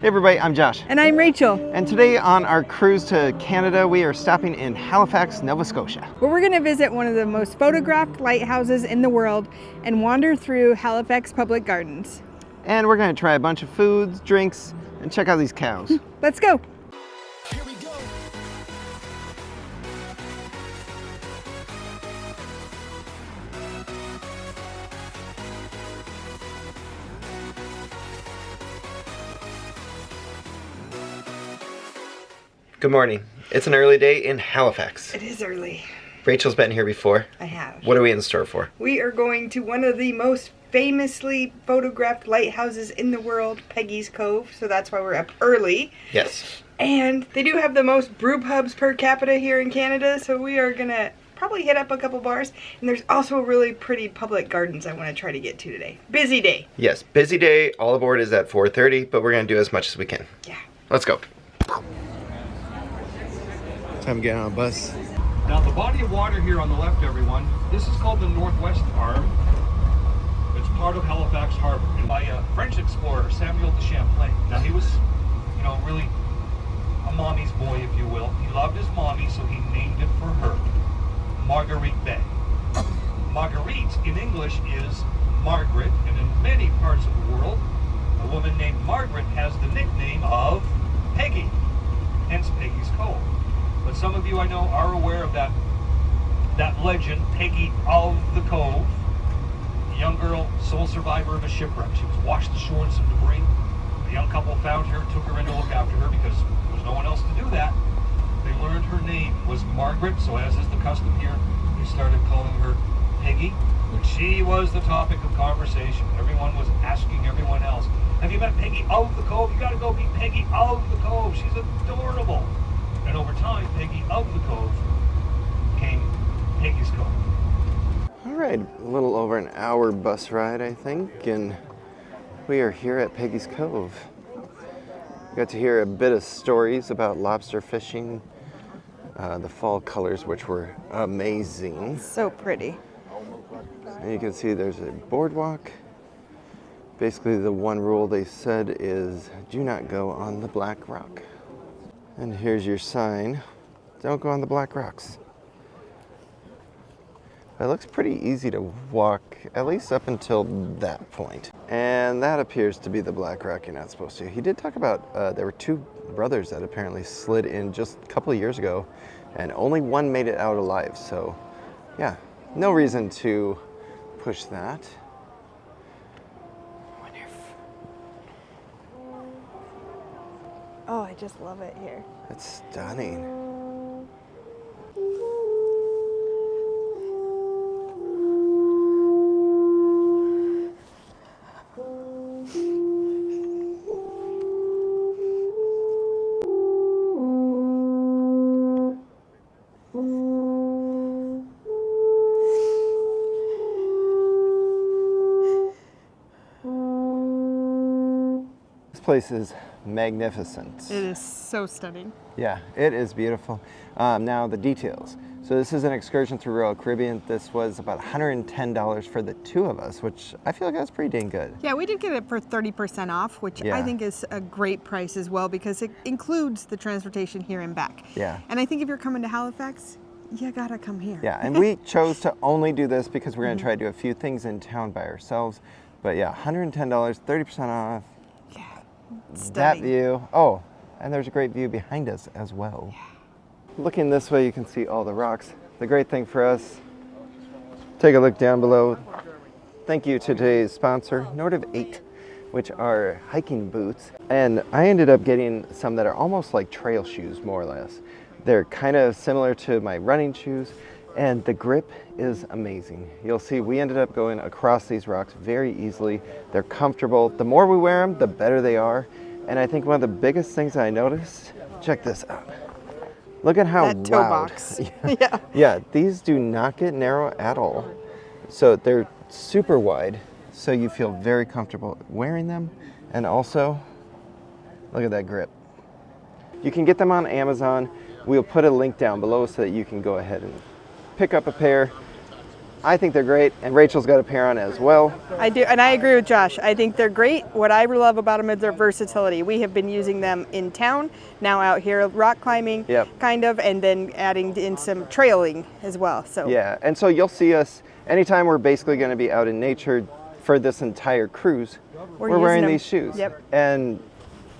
Hey everybody, I'm Josh. And I'm Rachel. And today on our cruise to Canada, we are stopping in Halifax, Nova Scotia, where we're going to visit one of the most photographed lighthouses in the world and wander through Halifax Public Gardens. And we're going to try a bunch of foods, drinks, and check out these cows. Let's go. Here we go. Good morning. It's an early day in Halifax. It is early. Rachel's been here before. I have. What are we in store for? We are going to one of the most famously photographed lighthouses in the world, Peggy's Cove. So that's why we're up early. Yes. And they do have the most brew pubs per capita here in Canada. So we are going to probably hit up a couple bars. And there's also really pretty public gardens I want to try to get to today. Busy day. Yes, busy day. All aboard is at 4:30, but we're going to do as much as we can. Yeah. Let's go. Time to get on a bus. Now the body of water here on the left, everyone, this is called the Northwest Arm. It's part of Halifax Harbor, and by a French explorer, Samuel de Champlain. Now he was, really a mommy's boy, if you will. He loved his mommy, so he named it for her, Marguerite Bay. Marguerite in English is Margaret, and in many parts of the world, a woman named Margaret has the nickname of Peggy, hence Peggy's Cove. But some of you I know are aware of that legend, Peggy of the Cove, a young girl, sole survivor of a shipwreck. She was washed ashore in some debris. A young couple found her, took her in to look after her because there was no one else to do that. They learned her name was Margaret, so as is the custom here, they started calling her Peggy. But she was the topic of conversation. Everyone was asking everyone else, have you met Peggy of the Cove? You gotta go meet Peggy of the Cove. She's adorable. And over time, Peggy of the Cove became Peggy's Cove. All right, a little over an hour bus ride, I think, and we are here at Peggy's Cove. We got to hear a bit of stories about lobster fishing, the fall colors, which were amazing. So pretty. And you can see there's a boardwalk. Basically, the one rule they said is do not go on the black rock. And here's your sign, don't go on the black rocks. It looks pretty easy to walk, at least up until that point. And that appears to be the black rock you're not supposed to. He did talk about, there were two brothers that apparently slid in just a couple of years ago, and only one made it out alive. So yeah, no reason to push that. Oh, I just love it here. It's stunning. This place is magnificent. It is so stunning. Yeah, it is beautiful. Now the details. So this is an excursion through Royal Caribbean. This was about $110 for the two of us, which I feel like that's pretty dang good. Yeah, we did get it for 30% off, which I think is a great price as well because it includes the transportation here and back. Yeah. And I think if you're coming to Halifax, you gotta come here. Yeah, and we chose to only do this because we're gonna try to do a few things in town by ourselves. But yeah, $110, 30% off. Yeah, That stunning. view. Oh, and there's a great view behind us as well. Yeah. Looking this way, you can see all the rocks. The great thing for us, take a look down below. Thank you to today's sponsor, Nordic 8, which are hiking boots. And I ended up getting some that are almost like trail shoes, more or less. They're kind of similar to my running shoes, and the grip is amazing. You'll see we ended up going across these rocks very easily. They're comfortable. The more we wear them, the better they are. And I think one of the biggest things I noticed, check this out. Look at how that toe wide. box. Yeah. Yeah, these do not get narrow at all. So they're super wide, so you feel very comfortable wearing them. And also, look at that grip. You can get them on Amazon. We'll put a link down below so that you can go ahead and pick up a pair. I think they're great, and Rachel's got a pair on as well. I do, and I agree with Josh. I think they're great. What I love about them is their versatility. We have been using them in town, now out here rock climbing, kind of, and then adding in some trailing as well. So yeah, and so you'll see us anytime we're basically going to be out in nature for this entire cruise. We're wearing these shoes, and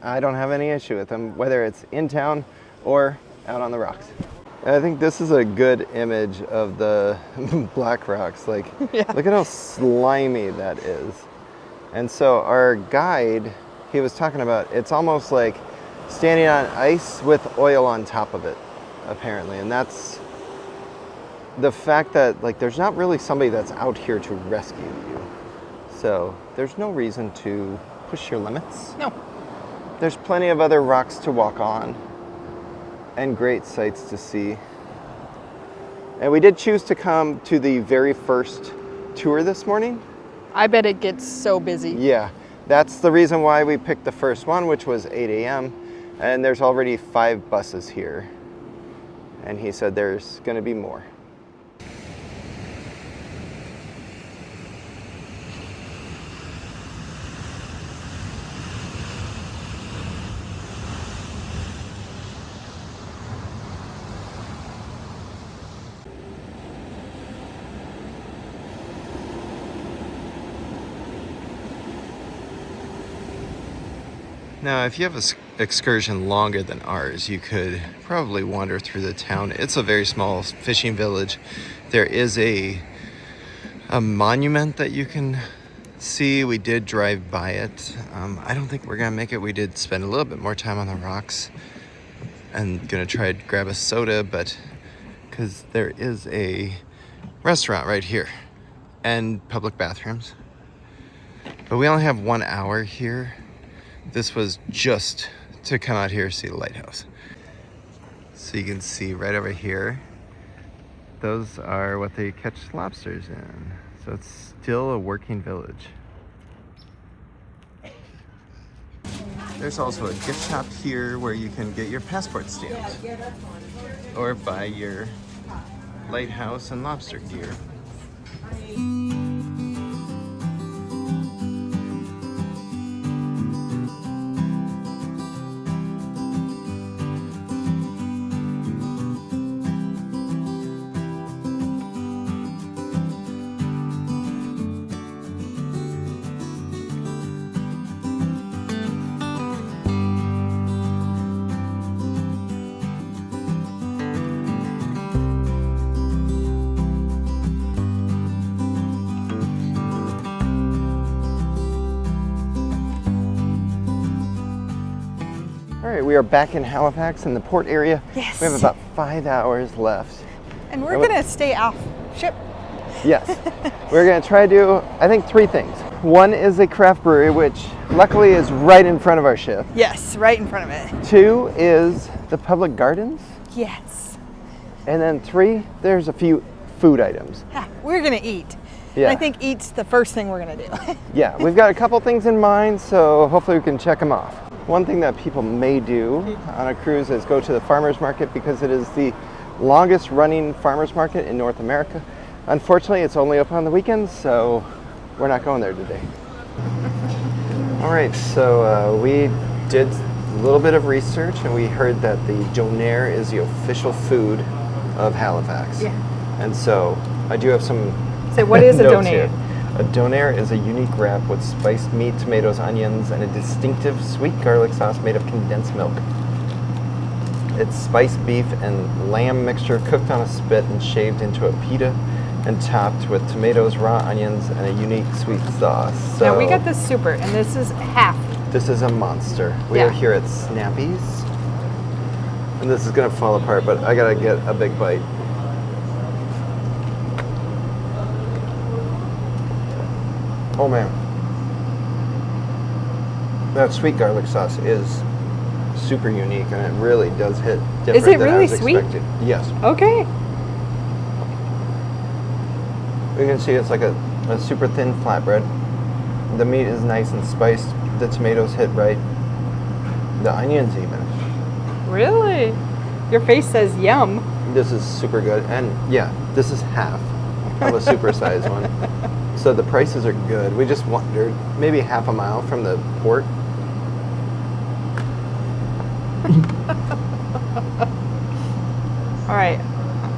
I don't have any issue with them, whether it's in town or out on the rocks. I think this is a good image of the black rocks. Like, look at how slimy that is. And so our guide, he was talking about, it's almost like standing on ice with oil on top of it, apparently. And that's the fact that, like, there's not really somebody that's out here to rescue you. So there's no reason to push your limits. No. There's plenty of other rocks to walk on and great sights to see. And we did choose to come to the very first tour this morning. I bet it gets so busy. Yeah, that's the reason why we picked the first one, which was 8 a.m. And there's already 5 buses here. And he said there's gonna be more. Now, if you have an excursion longer than ours, you could probably wander through the town. It's a very small fishing village. There is a monument that you can see. We did drive by it. I don't think we're gonna make it. We did spend a little bit more time on the rocks and gonna try to grab a soda, but because there is a restaurant right here and public bathrooms. But we only have 1 hour here. This was just to come out here see the lighthouse. So you can see right over here, those are what they catch lobsters in. So it's still a working village. There's also a gift shop here where you can get your passport stamped or buy your lighthouse and lobster gear. All right, we are back in Halifax in the port area. Yes. We have about 5 hours left. And we're gonna stay off ship. Yes. We're gonna try to do, I think, 3 things. One is a craft brewery, which luckily is right in front of our ship. Yes, right in front of it. 2 is the public gardens. Yes. And then 3, there's a few food items. Yeah, we're gonna eat. Yeah. And I think eat's the first thing we're gonna do. Yeah, we've got a couple things in mind, so hopefully we can check them off. One thing that people may do on a cruise is go to the farmers market because it is the longest running farmers market in North America. Unfortunately, it's only open on the weekends, so we're not going there today. All right, so we did a little bit of research and we heard that the Donair is the official food of Halifax. Yeah. And so I do have some So what is a notes Donair? here. A Donair is a unique wrap with spiced meat, tomatoes, onions, and a distinctive sweet garlic sauce made of condensed milk. It's spiced beef and lamb mixture cooked on a spit and shaved into a pita and topped with tomatoes, raw onions, and a unique sweet sauce. So Now we got this super, and this is half. this is a monster. We Yeah. are here at Snappy's. And this is gonna fall apart, but I gotta get a big bite. Oh man. That sweet garlic sauce is super unique and it really does hit different Is it than I really was sweet? expected. Yes. Okay. You can see it's like a super thin flatbread. The meat is nice and spiced. The tomatoes hit right. The onions even. Really? Your face says yum. This is super good. And yeah, this is half. of a supersized one. So the prices are good. We just wandered maybe half a mile from the port. All right,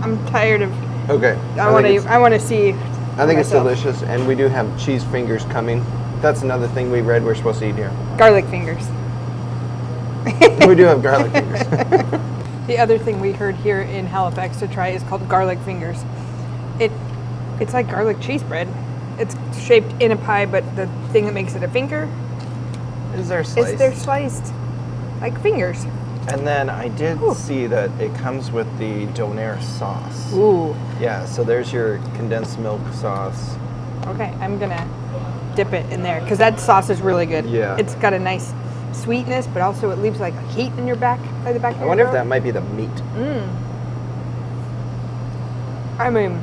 I'm tired of. Okay. I want to see. I think it's delicious, and we do have cheese fingers coming. That's another thing we read we're supposed to eat here. Garlic fingers. We do have garlic fingers. The other thing we heard here in Halifax to try is called garlic fingers. It's like garlic cheese bread. It's shaped in a pie, but the thing that makes it a finger They're sliced like fingers. And then I did see that it comes with the Donair sauce. Ooh. Yeah, so there's your condensed milk sauce. Okay, I'm gonna dip it in there because that sauce is really good. Yeah. It's got a nice sweetness, but also it leaves like a heat in your back, by the back of I your wonder if throat. that might be the meat. I mean,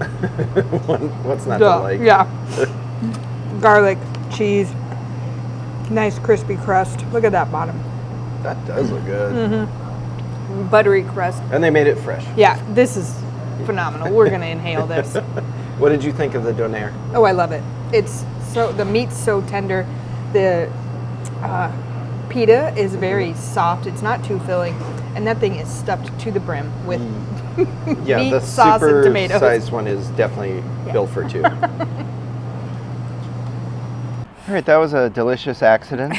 what's not to like? Yeah. Garlic, cheese, nice crispy crust. Look at that bottom. That does look good. Buttery crust. And they made it fresh. Yeah, this is phenomenal. We're gonna inhale this. What did you think of the Donair? Oh, I love it. The meat's so tender. The pita is very soft. It's not too filling, and that thing is stuffed to the brim with Yeah, meat, the sauce, and super tomatoes. sized one is definitely built for two. All right, that was a delicious accident.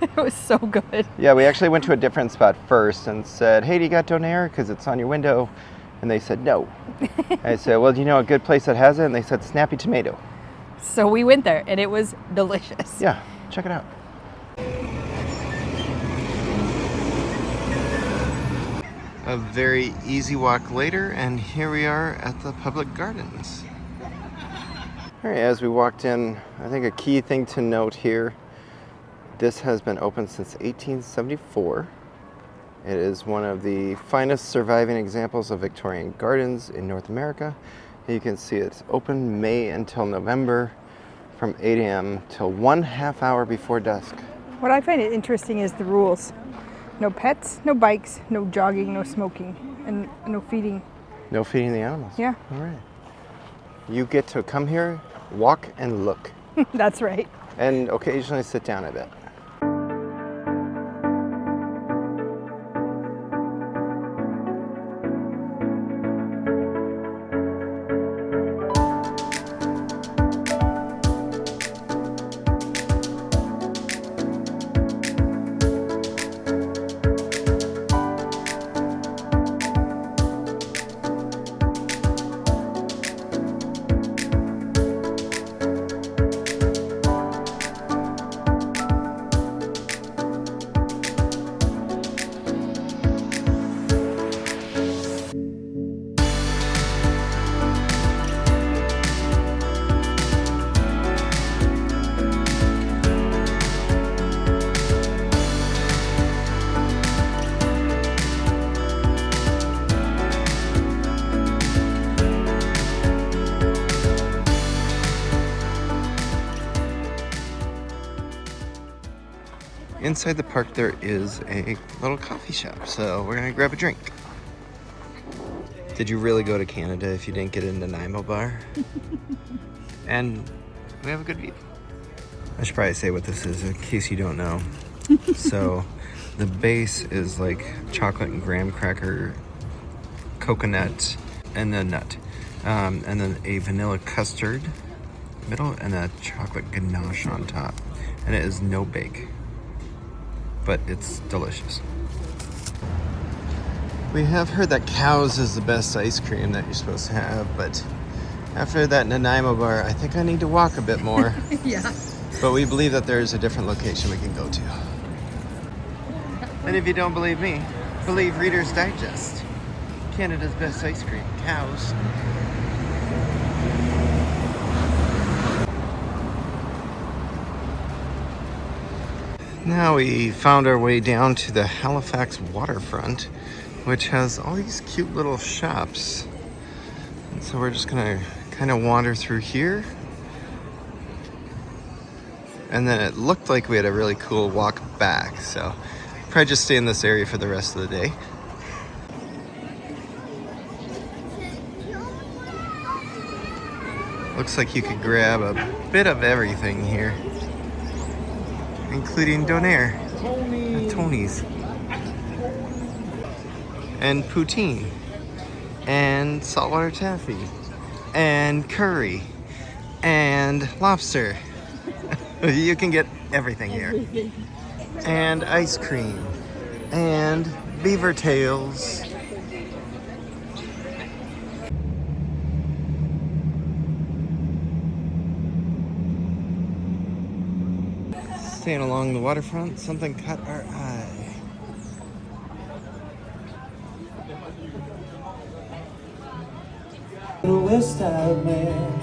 It was so good. Yeah, we actually went to a different spot first and said, hey, do you got Donair? Because it's on your window. And they said, no. I said, well, do you know a good place that has it? And they said, Snappy Tomato. So we went there, and it was delicious. Yeah, check it out. A very easy walk later, and here we are at the public gardens. All right, as we walked in, I think a key thing to note here, this has been open since 1874. It is one of the finest surviving examples of Victorian gardens in North America. You can see it's open May until November from 8 a.m. till 1/2 hour before dusk. What I find interesting is the rules. No pets, no bikes, no jogging, no smoking, and no feeding. No feeding the animals. Yeah. All right. You get to come here, walk and look. That's right. And occasionally sit down a bit. Inside the park there is a little coffee shop, so we're gonna grab a drink. Did you really go to Canada if you didn't get into Nanaimo Bar? And we have a good view. I should probably say what this is in case you don't know. So the base is like chocolate and graham cracker, coconut, and then nut. And then a vanilla custard middle and a chocolate ganache on top. And it is no bake, but it's delicious. We have heard that Cow's is the best ice cream that you're supposed to have, but after that Nanaimo Bar, I think I need to walk a bit more. Yeah. But we believe that there's a different location we can go to. And if you don't believe me, believe Reader's Digest. Canada's best ice cream, Cow's. Now we found our way down to the Halifax Waterfront, which has all these cute little shops. And so we're just gonna kind of wander through here. And then it looked like we had a really cool walk back, so probably just stay in this area for the rest of the day. Looks like you could grab a bit of everything here, including Donair, Tony's, and poutine, and saltwater taffy, and curry, and lobster. You can get everything here. And ice cream, and Beavertails. Staying along the waterfront, something caught our eye. West Side Man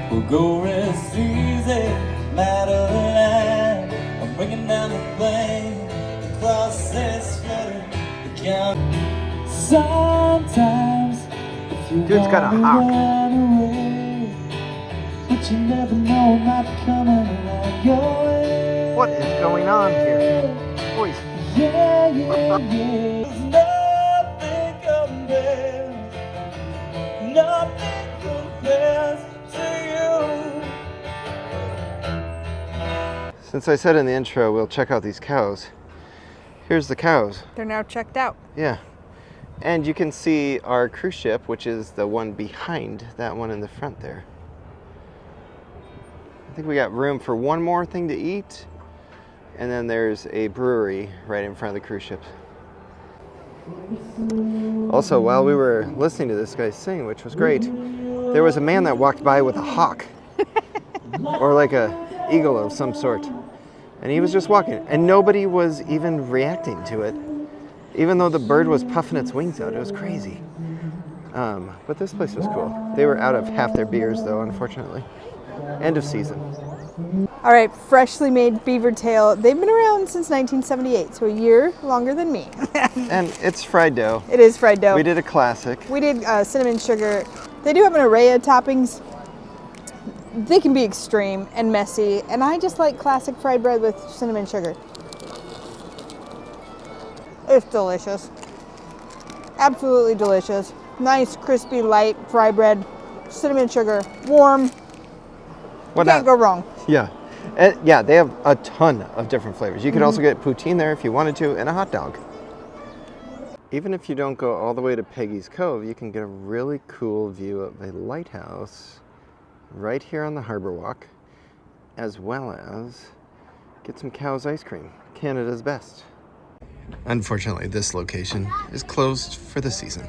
will go rest easy, matter of line. I'm bringing down the plane, the process flutter, the count. Sometimes, if you Dude's got a wanna hawk. run away, but you never know, not coming around your way. What is going on here? Boys. Yeah, yeah, yeah. There's nothing compares, nothing compares to you. Since I said in the intro, we'll check out these cows. Here's the cows. They're now checked out. Yeah. And you can see our cruise ship, which is the one behind that one in the front there. I think we got room for one more thing to eat. And then there's a brewery right in front of the cruise ship. Also, while we were listening to this guy sing, which was great, there was a man that walked by with a hawk. Or like a eagle of some sort. And he was just walking. And nobody was even reacting to it. Even though the bird was puffing its wings out. It was crazy. But this place was cool. They were out of half their beers though, unfortunately. End of season. All right, freshly made Beavertail. They've been around since 1978, so a year longer than me. And it's fried dough. It is fried dough. We did a classic. We did cinnamon sugar. They do have an array of toppings. They can be extreme and messy, and I just like classic fried bread with cinnamon sugar. It's delicious. Absolutely delicious. Nice, crispy, light fry bread, cinnamon sugar, warm. Can't go wrong. Yeah. And yeah, they have a ton of different flavors. You could also get poutine there if you wanted to, and a hot dog. Even if you don't go all the way to Peggy's Cove, you can get a really cool view of a lighthouse right here on the Harbor Walk, as well as get some Cow's ice cream, Canada's best. Unfortunately, this location is closed for the season,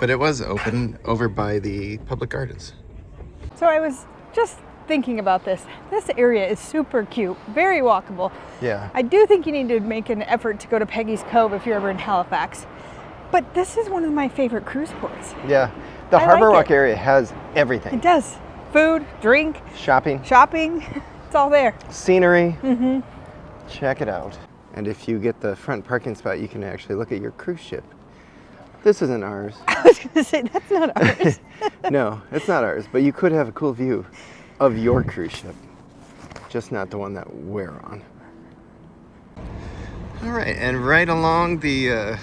but it was open over by the public gardens. So I was just thinking about this. This area is super cute, very walkable. Yeah. I do think you need to make an effort to go to Peggy's Cove if you're ever in Halifax. But this is one of my favorite cruise ports. Yeah. The I Harbor like Walk it. area has everything. It does. Food, drink, Shopping, it's all there. scenery. Check it out. And if you get the front parking spot, you can actually look at your cruise ship. This isn't ours. I was going to say, that's not ours. No, it's not ours, but you could have a cool view of your cruise ship, just not the one that we're on. All right, and right along the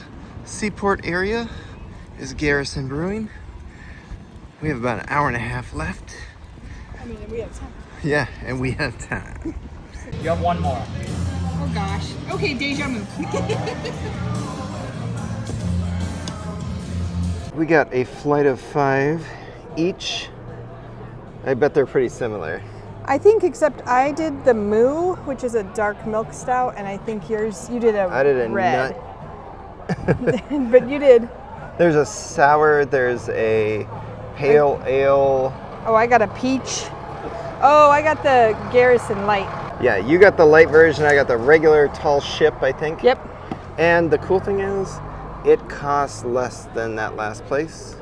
seaport area is Garrison Brewing. We have about an hour and a half left. I mean, we have time. Yeah, and we have time. You have one more. Oh gosh. Okay, deja vu. We got a flight of 5 each. I bet they're pretty similar. I think, except I did the Moo, which is a dark milk stout, and I think you did a I did a red. nut. But you did. There's a sour, there's a pale ale. Oh, I got a peach. Oh, I got the Garrison Light. Yeah, you got the light version, I got the regular tall ship, I think. Yep. And the cool thing is, it costs less than that last place,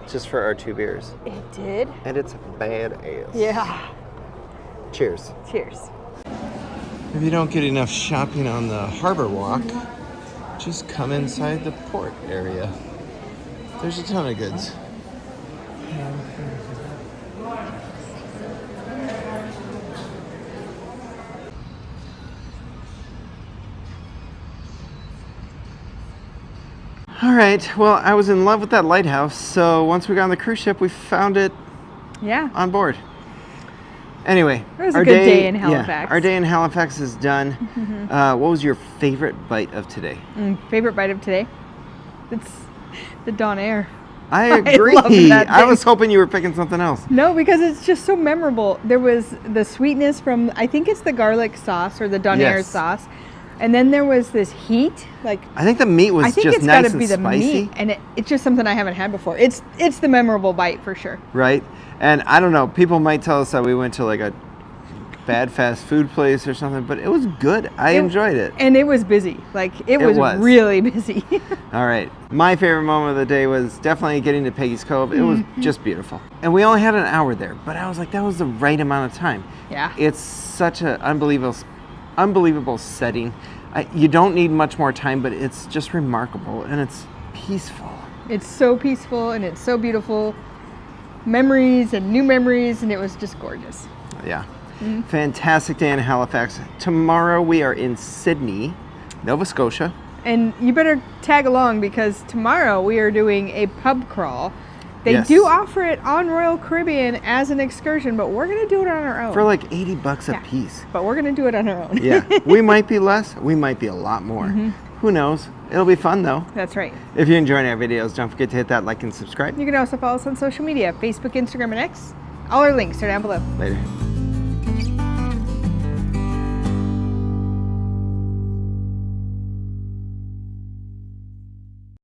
just for our 2 beers. It did? And it's badass. Yeah. Cheers. Cheers. If you don't get enough shopping on the Harbor Walk, just come inside the port area. There's a ton of goods. All right. Well, I was in love with that lighthouse. So once we got on the cruise ship, we found it Yeah. on board. Anyway, It was a good day in Halifax. Yeah, our day in Halifax is done. What was your favorite bite of today? Favorite bite of today? It's the Donair. I agree. love that I thing. was hoping you were picking something else. No, because it's just so memorable. There was the sweetness from, I think it's the garlic sauce or the Donair Yes. sauce. And then there was this heat, like I think the meat was I think just it's nice got to and be the spicy. meat, and it's just something I haven't had before. It's the memorable bite for sure. Right? And I don't know, people might tell us that we went to like a bad fast food place or something, but it was good. I enjoyed it. And it was busy. Like it was was. really busy. All right. My favorite moment of the day was definitely getting to Peggy's Cove. It was just beautiful. And we only had an hour there, but I was like, that was the right amount of time. Yeah. It's such an unbelievable setting. You don't need much more time, but it's just remarkable and it's peaceful. It's so peaceful and it's so beautiful. Memories and new memories, and it was just gorgeous. Yeah. Fantastic day in Halifax. Tomorrow we are in Sydney, Nova Scotia. And you better tag along because tomorrow we are doing a pub crawl. They Yes. do offer it on Royal Caribbean as an excursion, but we're going to do it on our own. For like $80 Yeah. a piece. But we're going to do it on our own. Yeah. We might be less, we might be a lot more. Who knows? It'll be fun though. That's right. If you're enjoying our videos, don't forget to hit that like and subscribe. You can also follow us on social media, Facebook, Instagram, and X. All our links are down below. Later.